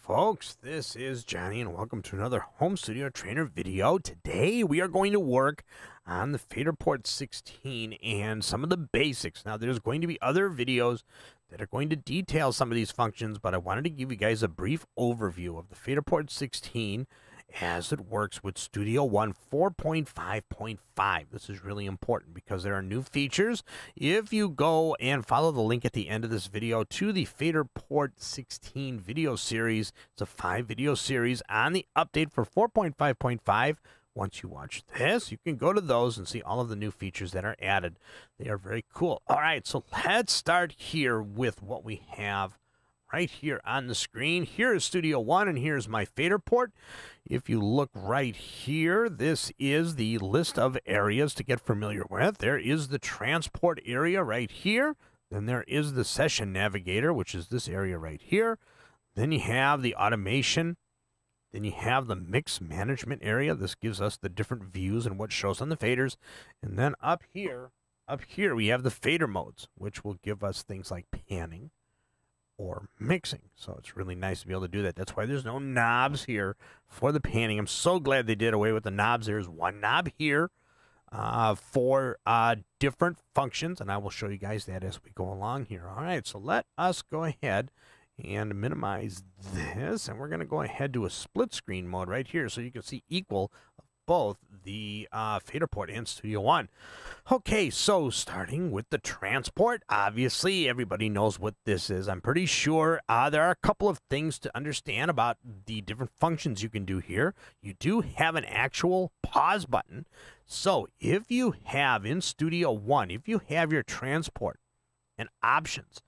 folks, this is Johnny and welcome to another home studio trainer video. Today we are going to work on the Faderport 16 and some of the basics. Now there's going to be other videos that are going to detail some of these functions, but I wanted to give you guys a brief overview of the Faderport 16 as it works with Studio One 4.5.5. This is really important because there are new features. If you go and follow the link at the end of this video to the Faderport 16 video series, it's a 5-video series on the update for 4.5.5. Once you watch this, you can go to those and see all of the new features that are added. They are very cool. All right, so let's start here with what we have right here on the screen. Here is Studio One, and here's my Faderport. If you look right here, this is the list of areas to get familiar with. There is the transport area right here. Then there is the session navigator, which is this area right here. Then you have the automation. Then you have the mix management area. This gives us the different views and what shows on the faders. And then up here we have the fader modes, which will give us things like panning or mixing. So it's really nice to be able to do that. That's why there's no knobs here for the panning. I'm so glad they did away with the knobs. There's one knob here for different functions, and I will show you guys that as we go along here. All right, so let us go ahead and minimize this, and we're going to go ahead to a split screen mode right here so you can see equal of both the Faderport and Studio One. Okay, so starting with the transport, obviously everybody knows what this is. I'm pretty sure there are a couple of things to understand about the different functions you can do here. You do have an actual pause button. So if you have in Studio One, if you have your transport and options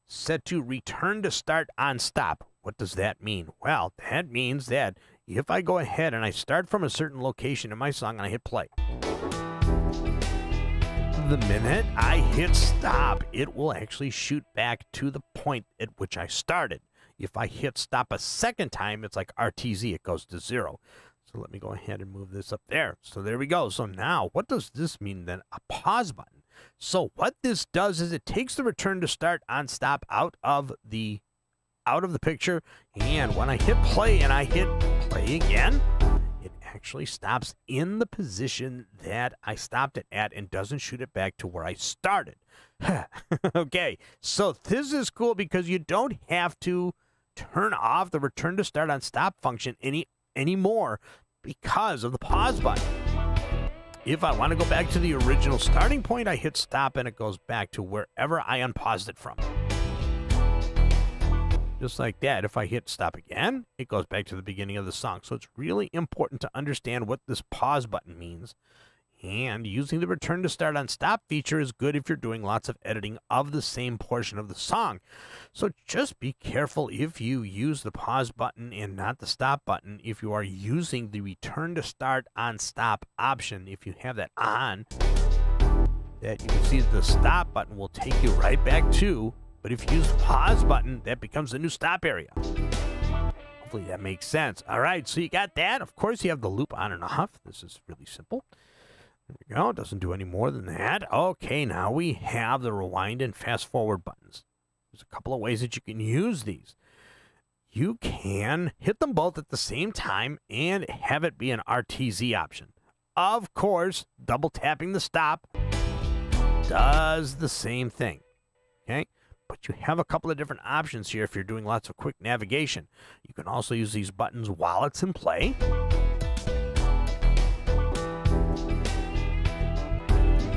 set to return to start on stop, what does that mean? Well, that means that if I go ahead and I start from a certain location in my song and I hit play, the minute I hit stop, it will actually shoot back to the point at which I started. If I hit stop a second time, it's like RTZ, it goes to 0. So let me go ahead and move this up there. So there we go. So now, what does this mean then? A pause button. So what this does is it takes the return to start on stop out of the picture, and when I hit play and I hit play again, it actually stops in the position that I stopped it at and doesn't shoot it back to where I started. Okay, so this is cool because you don't have to turn off the return to start on stop function anymore because of the pause button. If I want to go back to the original starting point, I hit stop and it goes back to wherever I unpaused it from. Just like that. If I hit stop again, it goes back to the beginning of the song. So it's really important to understand what this pause button means. And using the return to start on stop feature is good if you're doing lots of editing of the same portion of the song. So just be careful if you use the pause button and not the stop button. If you are using the return to start on stop option, if you have that on, that you can see the stop button will take you right back to. But if you use the pause button, that becomes the new stop area. Hopefully that makes sense. All right, so you got that. Of course, you have the loop on and off. This is really simple. There we go. It doesn't do any more than that. Okay, now we have the rewind and fast forward buttons. There's a couple of ways that you can use these. You can hit them both at the same time and have it be an RTZ option. Of course, double tapping the stop does the same thing. Okay? But you have a couple of different options here if you're doing lots of quick navigation. You can also use these buttons while it's in play.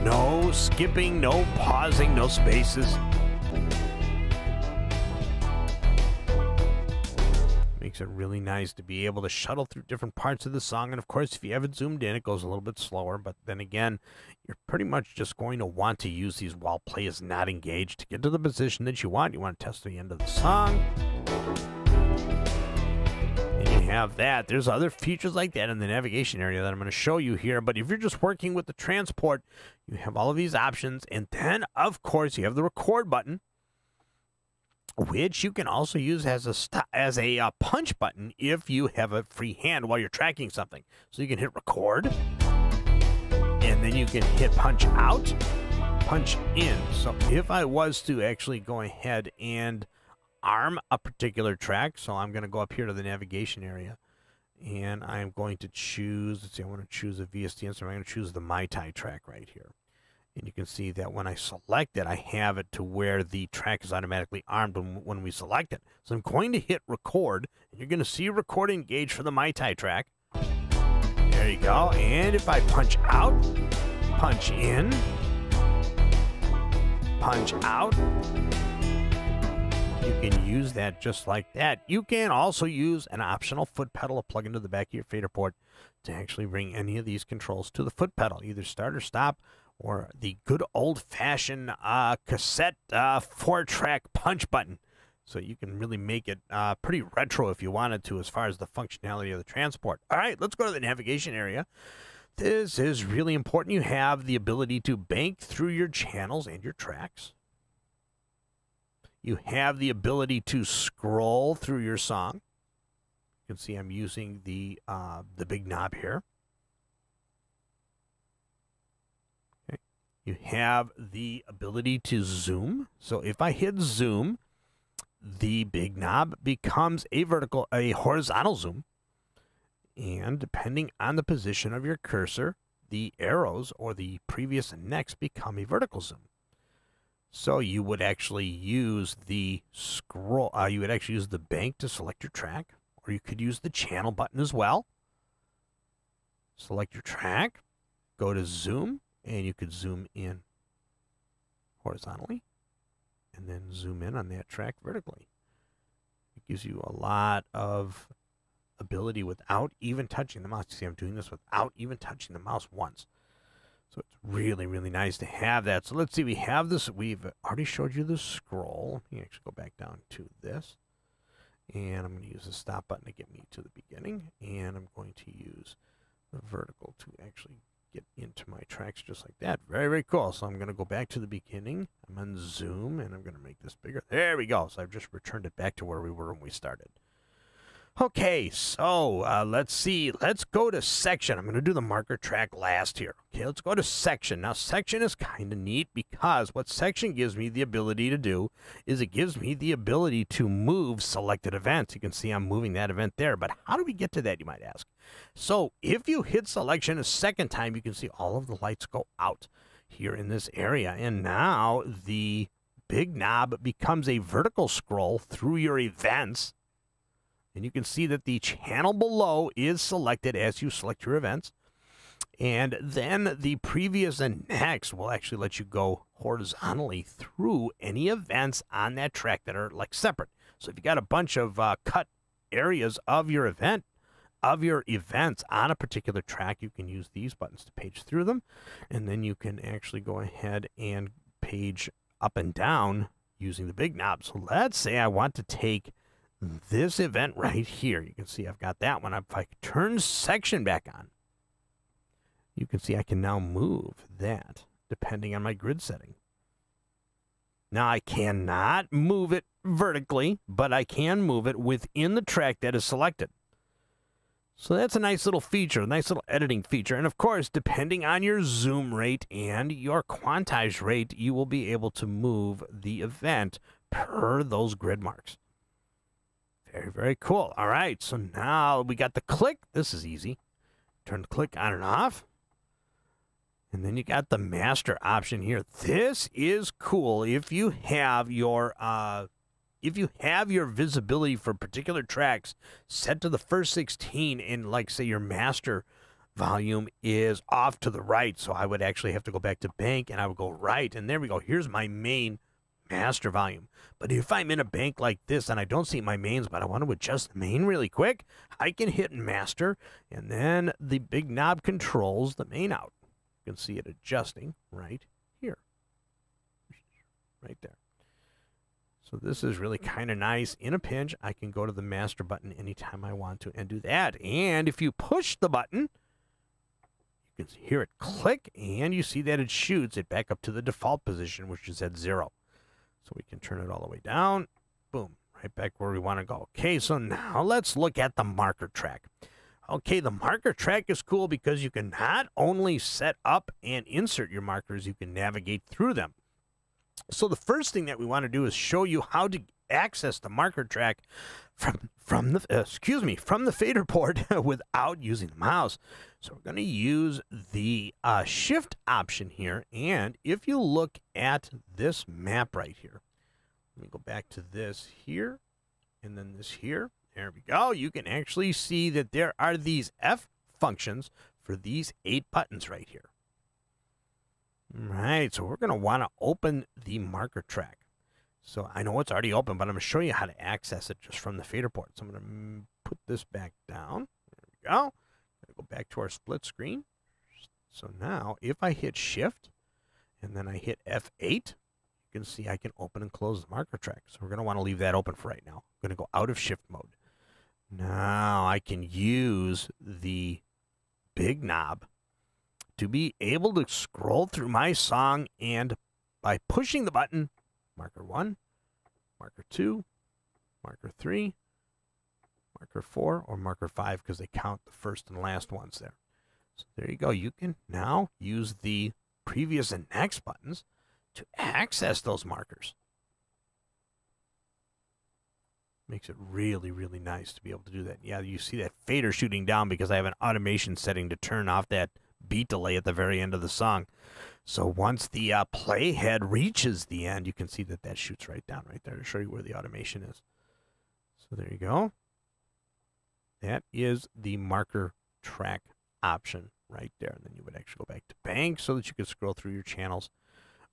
No skipping, no pausing, no spaces. Makes it really nice to be able to shuttle through different parts of the song. And of course, if you have it zoomed in, it goes a little bit slower. But then again, you're pretty much just going to want to use these while play is not engaged to get to the position that you want. You want to test the end of the song. And you have that. There's other features like that in the navigation area that I'm going to show you here. But if you're just working with the transport, you have all of these options. And then, of course, you have the record button, which you can also use as a punch button if you have a free hand while you're tracking something. So you can hit record, and then you can hit punch out, punch in. So if I was to actually go ahead and arm a particular track. So I'm going to go up here to the navigation area, and I'm going to choose, let's see, I want to choose a VST, so I'm going to choose the Mai Tai track right here. And you can see that when I select it, I have it to where the track is automatically armed when we select it. So I'm going to hit record, and you're going to see record engage for the Mai Tai track. There you go. And if I punch out, punch in, punch out, you can use that just like that. You can also use an optional foot pedal to plug into the back of your Faderport to actually bring any of these controls to the foot pedal, either start or stop, or the good old-fashioned cassette 4-track punch button. So you can really make it pretty retro if you wanted to as far as the functionality of the transport. All right, let's go to the navigation area. This is really important. You have the ability to bank through your channels and your tracks. You have the ability to scroll through your song. You can see I'm using the big knob here. You have the ability to zoom. So if I hit zoom, the big knob becomes a horizontal zoom. And depending on the position of your cursor, the arrows or the previous and next become a vertical zoom. So you would actually use the scroll, you would actually use the bank to select your track, or you could use the channel button as well. Select your track, go to zoom, and you could zoom in horizontally and then zoom in on that track vertically. It gives you a lot of ability without even touching the mouse. See, I'm doing this without even touching the mouse once. So it's really, really nice to have that. So let's see, we have this. We've already showed you the scroll. Let me actually go back down to this. And I'm going to use the stop button to get me to the beginning. And I'm going to use the vertical to actually get into my tracks just like that. Very, very cool. So I'm going to go back to the beginning. I'm on zoom, and I'm going to make this bigger. There we go. So I've just returned it back to where we were when we started. Okay, so let's see. Let's go to section. I'm going to do the marker track last here. Okay, let's go to section. Now, section is kind of neat because what section gives me the ability to do is it gives me the ability to move selected events. You can see I'm moving that event there, but how do we get to that, you might ask? So if you hit selection a second time, you can see all of the lights go out here in this area, and now the big knob becomes a vertical scroll through your events. And you can see that the channel below is selected as you select your events. And then the previous and next will actually let you go horizontally through any events on that track that are like separate. So if you got a bunch of cut areas of your events on a particular track, you can use these buttons to page through them. And then you can actually go ahead and page up and down using the big knob. So let's say I want to take this event right here. You can see I've got that one. If I turn section back on, you can see I can now move that depending on my grid setting. Now I cannot move it vertically, but I can move it within the track that is selected. So that's a nice little feature, a nice little editing feature. And of course, depending on your zoom rate and your quantize rate, you will be able to move the event per those grid marks. Very, very cool. All right, so now we got the click. This is easy. Turn the click on and off. And then you got the master option here. This is cool if you have your visibility for particular tracks set to the first 16 and like say your master volume is off to the right. So I would actually have to go back to bank and I would go right. And there we go. Here's my main master volume. But if I'm in a bank like this and I don't see my mains, but I want to adjust the main really quick, I can hit master, and then the big knob controls the main out. You can see it adjusting right here. Right there. So this is really kind of nice. In a pinch, I can go to the master button anytime I want to and do that. And if you push the button, you can hear it click, and you see that it shoots it back up to the default position, which is at 0. So we can turn it all the way down. Boom. Right back where we want to go. Okay, so now let's look at the marker track. Okay, the marker track is cool because you can not only set up and insert your markers, you can navigate through them. So the first thing that we want to do is show you how to access the marker track from the Faderport without using the mouse. So we're going to use the shift option here, and if you look at this map right here, let me go back to this here, and then this here. There we go. You can actually see that there are these F functions for these 8 buttons right here. All right, so we're going to want to open the marker track. So I know it's already open, but I'm going to show you how to access it just from the Faderport. So I'm going to put this back down. There we go. Go back to our split screen. So now if I hit Shift and then I hit F8, you can see I can open and close the marker track. So we're going to want to leave that open for right now. I'm going to go out of Shift mode. Now I can use the big knob to be able to scroll through my song, and by pushing the button, marker 1, marker 2, marker 3, marker 4, or marker 5, because they count the first and last ones there. So there you go. You can now use the previous and next buttons to access those markers. Makes it really, really nice to be able to do that. Yeah, you see that fader shooting down because I have an automation setting to turn off that beat delay at the very end of the song. So once the playhead reaches the end, you can see that that shoots right down right there to show you where the automation is. So there you go. That is the marker track option right there. And then you would actually go back to bank so that you can scroll through your channels,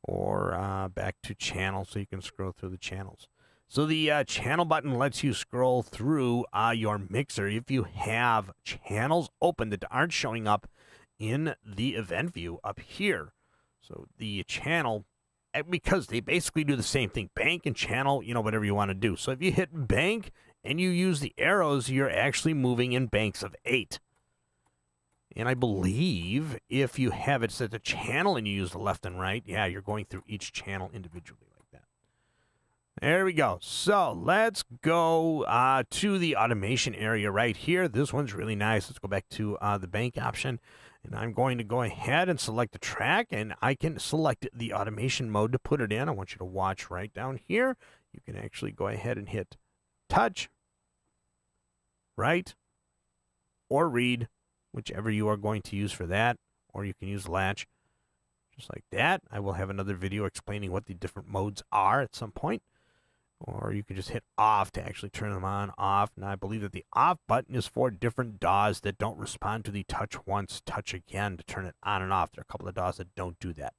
or back to channel so you can scroll through the channels. So the channel button lets you scroll through your mixer if you have channels open that aren't showing up in the event view up here. So the channel, because they basically do the same thing, bank and channel, you know, whatever you want to do. So if you hit bank and you use the arrows, you're actually moving in banks of 8. And I believe if you have it set to channel and you use the left and right, yeah, you're going through each channel individually like that. There we go. So let's go to the automation area right here. This one's really nice. Let's go back to the bank option. And I'm going to go ahead and select the track, and I can select the automation mode to put it in. I want you to watch right down here. You can actually go ahead and hit touch, write, or read, whichever you are going to use for that, or you can use latch, just like that. I will have another video explaining what the different modes are at some point. Or you can just hit off to actually turn them on, off. Now, I believe that the off button is for different DAWs that don't respond to the touch once, touch again to turn it on and off. There are a couple of DAWs that don't do that.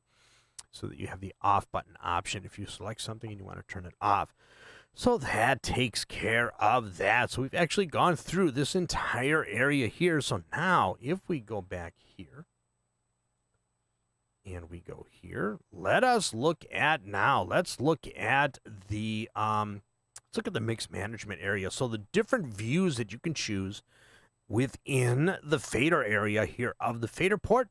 So that you have the off button option if you select something and you want to turn it off. So that takes care of that. So we've actually gone through this entire area here. So now, if we go back here, and we go here, let's look at the let's look at the mix management area. So the different views that you can choose within the fader area here of the Faderport.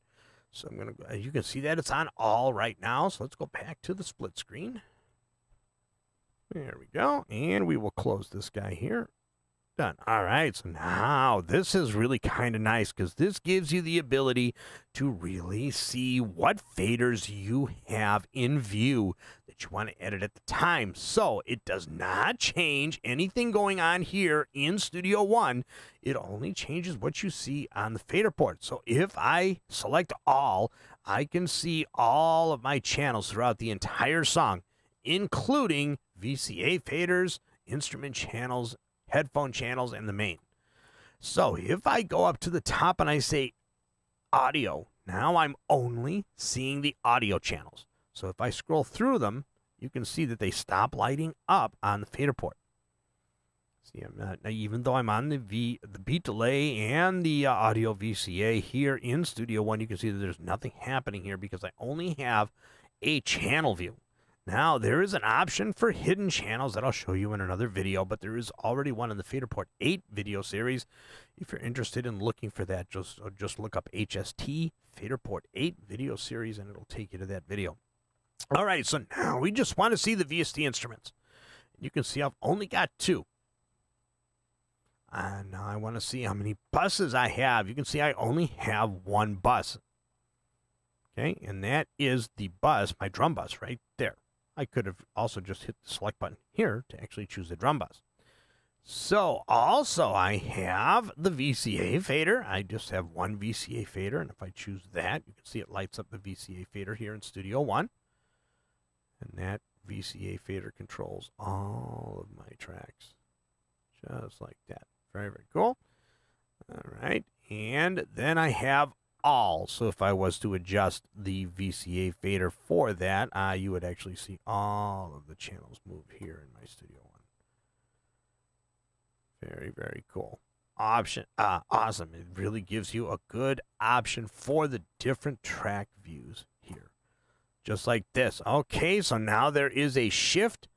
So I'm going to, you can see that it's on all right now. So let's go back to the split screen. There we go. And we will close this guy here. Done. All right, so now this is really kind of nice because this gives you the ability to really see what faders you have in view that you want to edit at the time. So it does not change anything going on here in Studio One. It only changes what you see on the Faderport. So if I select all, I can see all of my channels throughout the entire song, including VCA faders, instrument channels, headphone channels, and the main. So if I go up to the top and I say audio, now I'm only seeing the audio channels. So if I scroll through them, you can see that they stop lighting up on the Faderport. See, I'm not, even though I'm on the beat delay and the audio VCA here in Studio One, you can see that there's nothing happening here because I only have a channel view. Now, there is an option for hidden channels that I'll show you in another video, but there is already one in the Faderport 8 video series. If you're interested in looking for that, just look up HST Faderport 8 video series, and it'll take you to that video. All right, so now we just want to see the VST instruments. You can see I've only got 2. And now I want to see how many buses I have. You can see I only have 1 bus. Okay, and that is the bus, my drum bus right there. I could have also just hit the select button here to actually choose the drum bus. So also I have the VCA fader. I just have one VCA fader, and if I choose that, you can see it lights up the VCA fader here in Studio One. And that VCA fader controls all of my tracks, just like that. Very, very cool. All right, and then I have all. So if I was to adjust the VCA fader for that, you would actually see all of the channels move here in my Studio One. Very, very cool. Awesome. It really gives you a good option for the different track views here. Just like this. Okay, so now there is a shift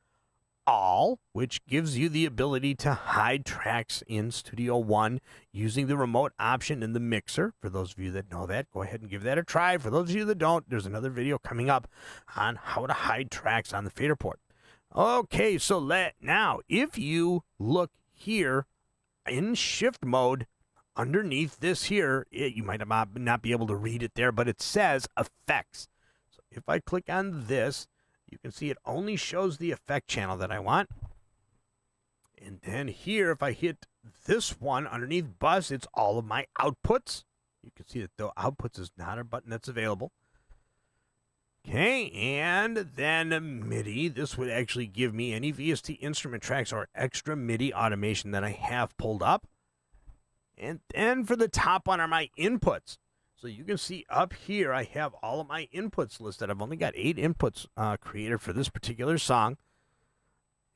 all, which gives you the ability to hide tracks in Studio One using the remote option in the mixer. For those of you that know that, go ahead and give that a try. For those of you that don't, there's another video coming up on how to hide tracks on the Faderport. Okay, so now if you look here in shift mode, underneath this here, you might not be able to read it there, but it says effects. So if I click on this, you can see it only shows the effect channel that I want. And then here, if I hit this one underneath bus, it's all of my outputs. You can see that the outputs is not a button that's available. Okay, and then MIDI. This would actually give me any VST instrument tracks or extra MIDI automation that I have pulled up. And then for the top one are my inputs. So you can see up here, I have all of my inputs listed. I've only got 8 inputs created for this particular song.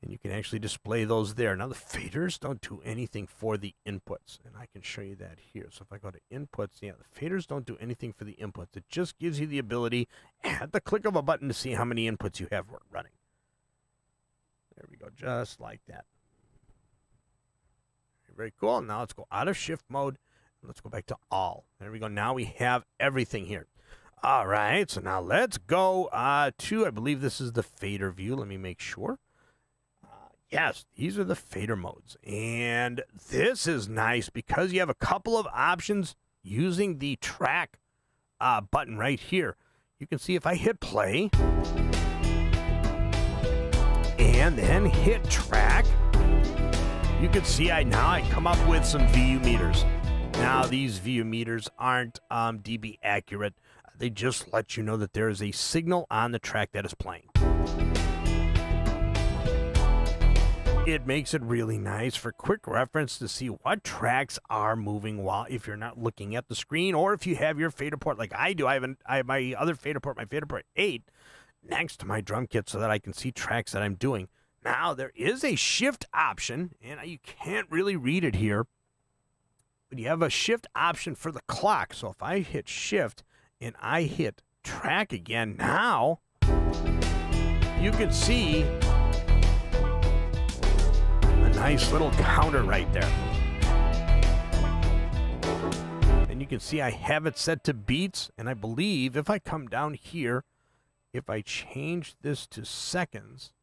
And you can actually display those there. Now, the faders don't do anything for the inputs. And I can show you that here. So if I go to inputs, yeah, the faders don't do anything for the inputs. It just gives you the ability at the click of a button to see how many inputs you have running. There we go, just like that. Very cool. Now let's go out of shift mode. Let's go back to all. There we go. Now we have everything here. All right. So now let's go to, I believe this is the fader view. Let me make sure. Yes, these are the fader modes. And this is nice because you have a couple of options using the track button right here. You can see if I hit play and then hit track, you can see now I come up with some VU meters. Now, these VU meters aren't dB accurate. They just let you know that there is a signal on the track that is playing. It makes it really nice for quick reference to see what tracks are moving while if you're not looking at the screen, or if you have your Faderport like I do. I have my other Faderport, my Faderport 8, next to my drum kit so that I can see tracks that I'm doing. Now, there is a shift option, and you can't really read it here. But you have a shift option for the clock. So if I hit shift and I hit track again, now you can see a nice little counter right there. And you can see I have it set to beats. And I believe if I come down here, if I change this to seconds,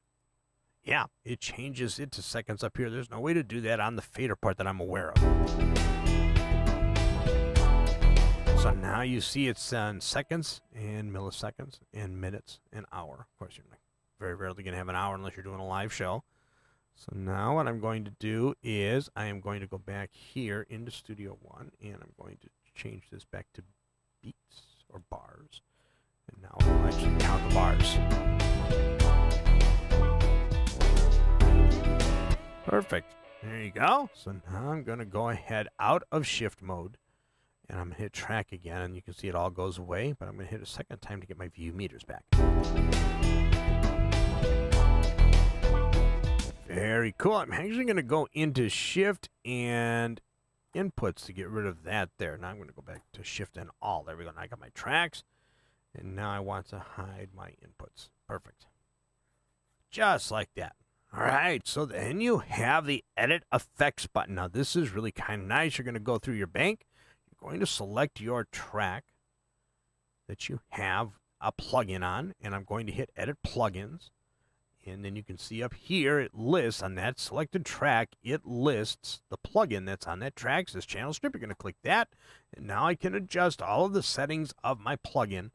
yeah, it changes it to seconds up here. There's no way to do that on the Faderport that I'm aware of. So now you see it's in seconds and milliseconds and minutes and hour. Of course, you're very rarely going to have an hour unless you're doing a live show. So now what I'm going to do is I am going to go back here into Studio One, and I'm going to change this back to beats or bars. And now I'll actually count the bars. Perfect. There you go. So now I'm going to go ahead out of shift mode. And I'm going to hit track again, and you can see it all goes away. But I'm going to hit a second time to get my VU meters back. Very cool. I'm actually going to go into shift and inputs to get rid of that there. Now I'm going to go back to shift and all. There we go. Now I got my tracks. And now I want to hide my inputs. Perfect. Just like that. All right. So then you have the edit effects button. Now this is really kind of nice. You're going to go through your bank. Going to select your track that you have a plugin on, and I'm going to hit edit plugins, and then you can see up here it lists on that selected track, it lists the plugin that's on that track. It says channel strip. You're going to click that, and now I can adjust all of the settings of my plugin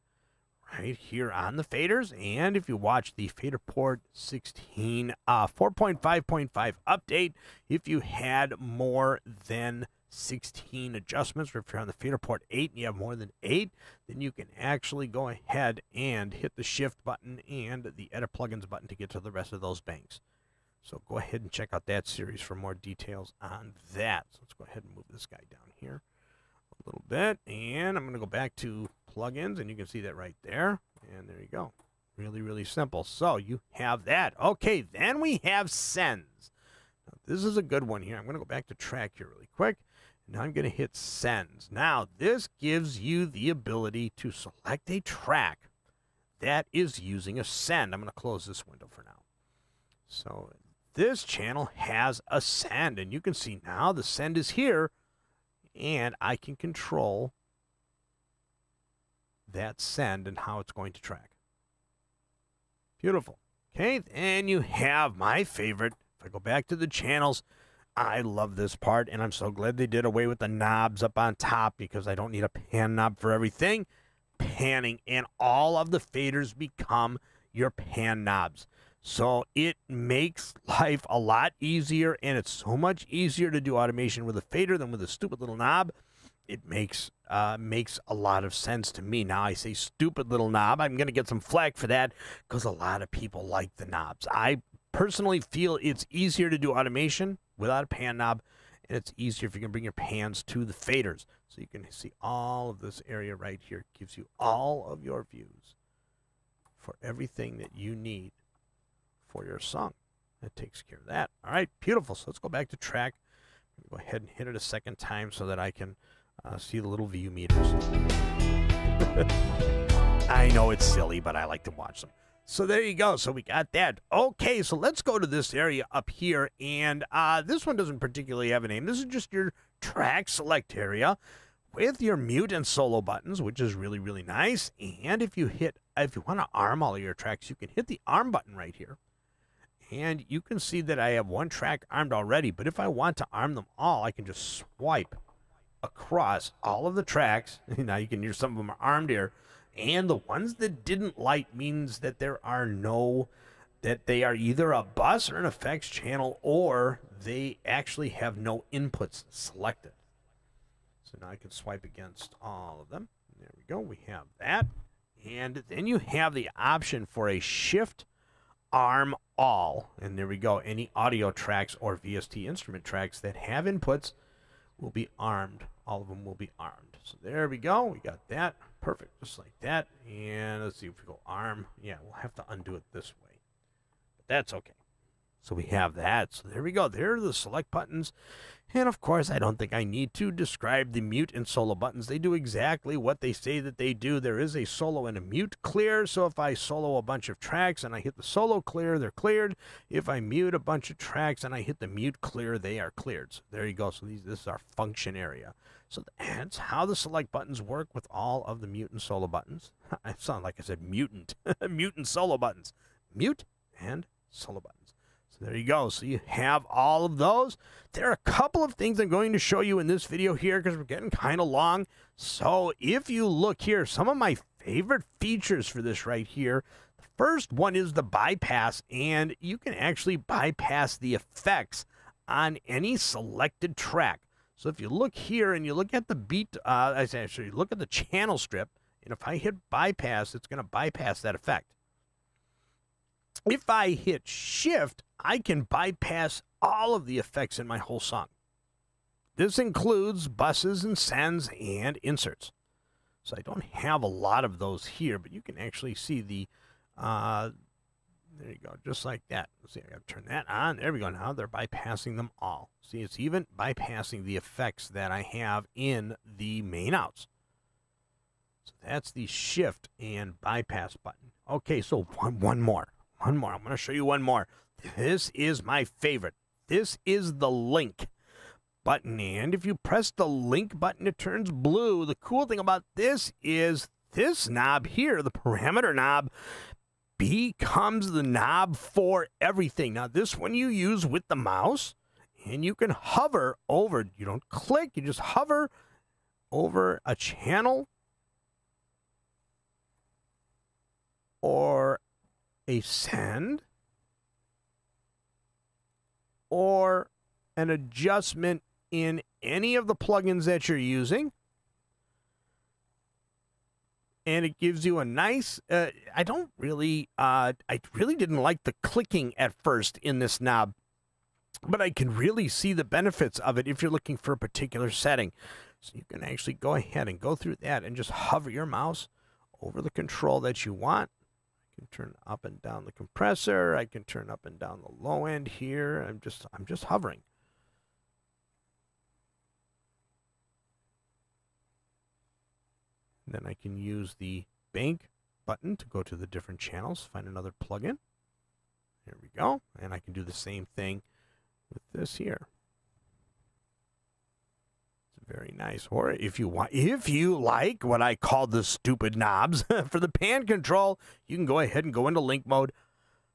right here on the faders. And if you watch the Faderport 16 4.5.5 update, if you had more than 16 adjustments, or if you're on the Faderport 8 and you have more than 8, then you can actually go ahead and hit the shift button and the edit plugins button to get to the rest of those banks. So go ahead and check out that series for more details on that. So let's go ahead and move this guy down here a little bit, and I'm going to go back to plugins, and you can see that right there, and there you go. Really, really simple. So you have that. Okay, then we have sends. Now, this is a good one here. I'm going to go back to track here really quick. Now I'm going to hit sends. Now this gives you the ability to select a track that is using a send. I'm going to close this window for now. So this channel has a send, and you can see now the send is here, and I can control that send and how it's going to track. Beautiful. Okay, then you have my favorite. If I go back to the channels, I love this part, and I'm so glad they did away with the knobs up on top because I don't need a pan knob for everything. Panning, and all of the faders become your pan knobs. So it makes life a lot easier, and it's so much easier to do automation with a fader than with a stupid little knob. It makes a lot of sense to me. Now I say stupid little knob. I'm going to get some flack for that because a lot of people like the knobs. I personally feel it's easier to do automation without a pan knob, and it's easier if you can bring your pans to the faders. So you can see all of this area right here. It gives you all of your views for everything that you need for your song. That takes care of that. All right, beautiful. So let's go back to track. Go ahead and hit it a second time so that I can see the little view meters. I know it's silly, but I like to watch them. So there you go. So we got that. Okay, so let's go to this area up here. And this one doesn't particularly have a name. This is just your track select area with your mute and solo buttons, which is really, really nice. And if you want to arm all of your tracks, you can hit the arm button right here. And you can see that I have one track armed already, but if I want to arm them all, I can just swipe across all of the tracks. Now you can hear some of them are armed here. And the ones that didn't light means that there are that they are either a bus or an effects channel, or they actually have no inputs selected. So now I can swipe against all of them. There we go. We have that. And then you have the option for a shift arm all, and there we go. Any audio tracks or VST instrument tracks that have inputs will be armed. All of them will be armed. So there we go. We got that. Perfect. Just like that. And let's see if we go arm. Yeah, we'll have to undo it this way, but that's okay. So we have that. So there we go. There are the select buttons. And of course, I don't think I need to describe the mute and solo buttons. They do exactly what they say that they do. There is a solo and a mute clear. So if I solo a bunch of tracks and I hit the solo clear, they're cleared. If I mute a bunch of tracks and I hit the mute clear, they are cleared. So there you go. So this is our function area. So that's how the select buttons work with all of the mute and solo buttons. I sound like I said mutant. Mute and solo buttons. Mute and solo buttons. There you go. So you have all of those. There are a couple of things I'm going to show you in this video here because we're getting kind of long. So if you look here, some of my favorite features for this right here. The first one is the bypass, and you can actually bypass the effects on any selected track. So if you look here and you look at the beat, actually look at the channel strip, and if I hit bypass, it's going to bypass that effect. If I hit shift, I can bypass all of the effects in my whole song. This includes buses and sends and inserts. So I don't have a lot of those here, but you can actually see the, there you go, just like that. Let's see, I got to turn that on. There we go. Now they're bypassing them all. See, it's even bypassing the effects that I have in the main outs. So that's the shift and bypass button. Okay, so one more. I'm going to show you one more. This is my favorite. This is the link button. And if you press the link button, it turns blue. The cool thing about this is this knob here, the parameter knob, becomes the knob for everything. Now, this one you use with the mouse, and you can hover over. You don't click. You just hover over a channel. or a send, or an adjustment in any of the plugins that you're using. And it gives you a nice, I really didn't like the clicking at first in this knob, but I can really see the benefits of it if you're looking for a particular setting. So you can actually go ahead and go through that and just hover your mouse over the control that you want. I can turn up and down the compressor. I can turn up and down the low end here. I'm just hovering. Then I can use the bank button to go to the different channels, find another plugin. There we go. And I can do the same thing with this here. It's very nice. Or if you like what I call the stupid knobs for the pan control, you can go ahead and go into link mode,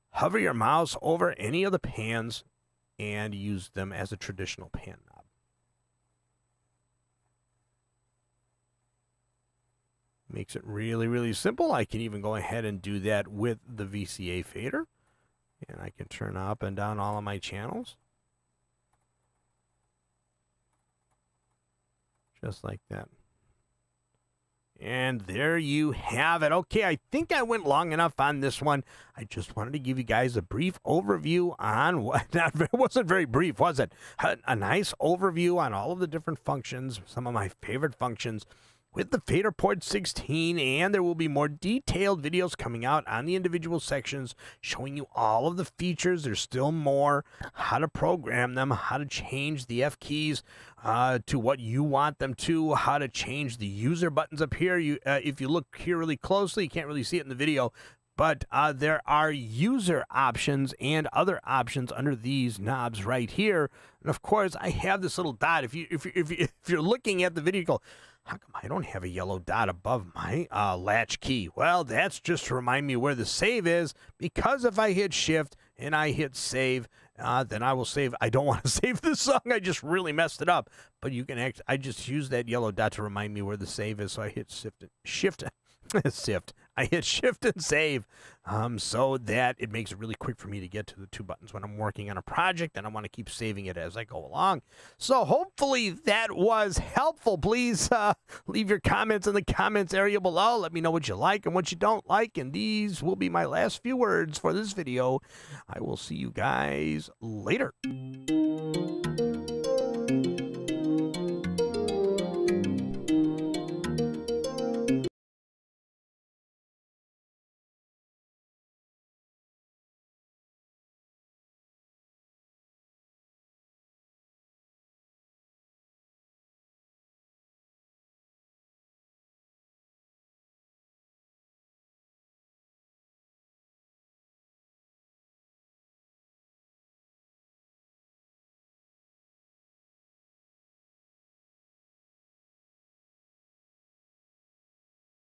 hover your mouse over any of the pans, and use them as a traditional pan knob. Makes it really, really simple. I can even go ahead and do that with the VCA fader. And I can turn up and down all of my channels. Just like that. And there you have it. Okay, I think I went long enough on this one. I just wanted to give you guys a brief overview on what, it wasn't very brief, was it? A nice overview on all of the different functions, some of my favorite functions with the Faderport 16, and there will be more detailed videos coming out on the individual sections showing you all of the features. There's still more, how to program them, how to change the F keys to what you want them to, how to change the user buttons up here. If you look here really closely, you can't really see it in the video, but there are user options and other options under these knobs right here. And of course, I have this little dot. If you're looking at the video, you go, how come I don't have a yellow dot above my latch key? Well, that's just to remind me where the save is, because if I hit shift and I hit save, then I will save. I don't want to save this song. I just really messed it up. But you can I just use that yellow dot to remind me where the save is. So I hit shift. I hit shift and save, so that it makes it really quick for me to get to the two buttons when I'm working on a project and I want to keep saving it as I go along. So hopefully that was helpful. Please leave your comments in the comments area below. Let me know what you like and what you don't like, and these will be my last few words for this video. I will see you guys later.